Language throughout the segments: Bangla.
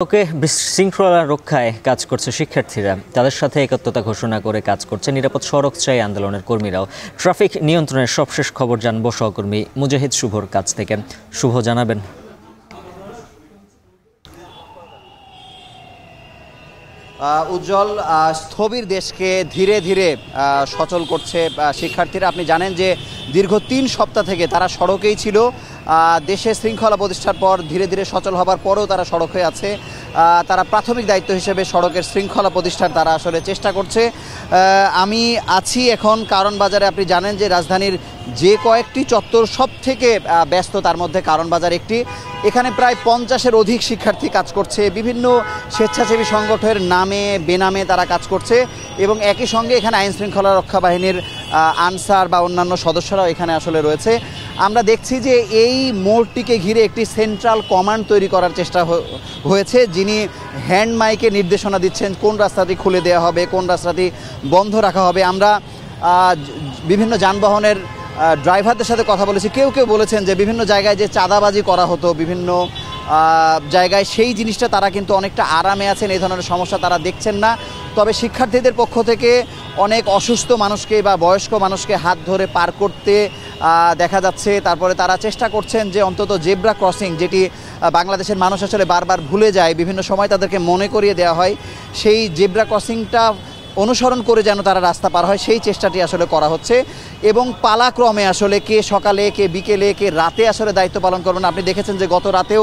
সড়কে বিশৃঙ্খলা রক্ষায় কাজ করছে শিক্ষার্থীরা। তাদের সাথে একাত্মতা ঘোষণা করে কাজ করছে নিরাপদ সড়ক চাই আন্দোলনের কর্মীরাও। ট্রাফিক নিয়ন্ত্রণের সবশেষ খবর জানবো সহকর্মী মুজাহিদ শুভর কাছ থেকে। শুভ, জানাবেন। উজ্জ্বল, স্থবির দেশকে ধীরে ধীরে সচল করছে শিক্ষার্থীরা। আপনি জানেন যে দীর্ঘ ৩ সপ্তাহ থেকে তারা সড়কেই ছিল। দেশে শৃঙ্খলা প্রতিষ্ঠার পর ধীরে ধীরে সচল হবার পরেও তারা সড়কে আছে। তারা প্রাথমিক দায়িত্ব হিসেবে সড়কের শৃঙ্খলা প্রতিষ্ঠার তারা আসলে চেষ্টা করছে। আমি আছি এখন কারণ বাজারে। আপনি জানেন যে রাজধানীর যে কয়েকটি চত্বর সব থেকে ব্যস্ত তার মধ্যে কারণ বাজার একটি। এখানে প্রায় 50-এর অধিক শিক্ষার্থী কাজ করছে। বিভিন্ন স্বেচ্ছাসেবী সংগঠনের নামে বেনামে তারা কাজ করছে এবং একই সঙ্গে এখানে আইন শৃঙ্খলা রক্ষা বাহিনীর আনসার বা অন্যান্য সদস্যরাও এখানে আসলে রয়েছে। আমরা দেখছি যে এই মোড়টিকে ঘিরে একটি সেন্ট্রাল কমান্ড তৈরি করার চেষ্টা হয়েছে, যিনি হ্যান্ড মাইকে নির্দেশনা দিচ্ছেন কোন রাস্তাটি খুলে দেওয়া হবে, কোন রাস্তাটি বন্ধ রাখা হবে। আমরা বিভিন্ন যানবাহনের ড্রাইভারদের সাথে কথা বলেছি। কেউ কেউ বলেছেন যে বিভিন্ন জায়গায় যে চাঁদাবাজি করা হতো বিভিন্ন জায়গায়, সেই জিনিসটা তারা কিন্তু অনেকটা আরামে আছেন, এই ধরনের সমস্যা তারা দেখছেন না। তবে শিক্ষার্থীদের পক্ষ থেকে অনেক অসুস্থ মানুষকে বা বয়স্ক মানুষকে হাত ধরে পার করতে দেখা যাচ্ছে। তারপরে তারা চেষ্টা করছেন যে অন্তত জেব্রা ক্রসিং, যেটি বাংলাদেশের মানুষ আসলে বারবার ভুলে যায়, বিভিন্ন সময় তাদেরকে মনে করিয়ে দেওয়া হয়, সেই জেব্রা ক্রসিংটা অনুসরণ করে যেন তারা রাস্তা পার হয়, সেই চেষ্টাটি আসলে করা হচ্ছে। এবং পালাক্রমে আসলে কে সকালে, কে বিকেলে, কে রাতে আসলে দায়িত্ব পালন করবেন। আপনি দেখেছেন যে গত রাতেও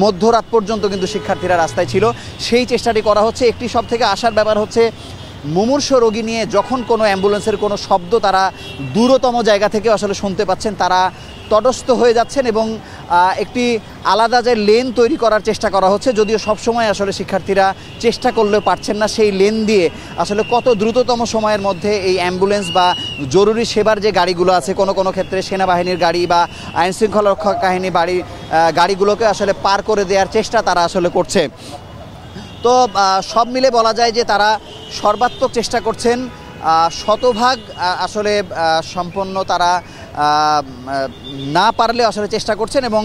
মধ্যরাত পর্যন্ত কিন্তু শিক্ষার্থীরা রাস্তায় ছিল, সেই চেষ্টাটি করা হচ্ছে। একটি সব থেকে আশার ব্যাপার হচ্ছে মুমূর্ষ রোগী নিয়ে যখন কোনো অ্যাম্বুলেন্সের কোনো শব্দ তারা দূরতম জায়গা থেকে আসলে শুনতে পাচ্ছেন, তারা তটস্থ হয়ে যাচ্ছেন এবং একটি আলাদা যে লেন তৈরি করার চেষ্টা করা হচ্ছে। যদিও সবসময় আসলে শিক্ষার্থীরা চেষ্টা করলেও পারছেন না সেই লেন দিয়ে আসলে কত দ্রুততম সময়ের মধ্যে এই অ্যাম্বুলেন্স বা জরুরি সেবার যে গাড়িগুলো আছে, কোনো কোনো ক্ষেত্রে সেনাবাহিনীর গাড়ি বা আইনশৃঙ্খলা রক্ষা বাহিনী গাড়িগুলোকে আসলে পার করে দেওয়ার চেষ্টা তারা আসলে করছে। তো সব মিলে বলা যায় যে তারা সর্বাত্মক চেষ্টা করছেন। শতভাগ আসলে সম্পন্ন তারা না পারলে আসলে চেষ্টা করছেন এবং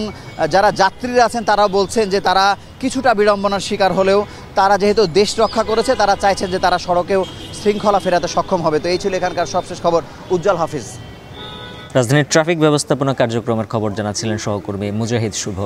যারা যাত্রীরা আছেন তারাও বলছেন যে তারা কিছুটা বিড়ম্বনার শিকার হলেও তারা যেহেতু দেশ রক্ষা করেছে, তারা চাইছেন যে তারা সড়কেও শৃঙ্খলা ফেরাতে সক্ষম হবে। তো এই ছিল এখানকার সবশেষ খবর। উজ্জ্বল, হাফিজ। রাজধানীর ট্রাফিক ব্যবস্থাপনা কার্যক্রমের খবর জানাচ্ছিলেন সহকর্মী মুজাহিদ শুভ।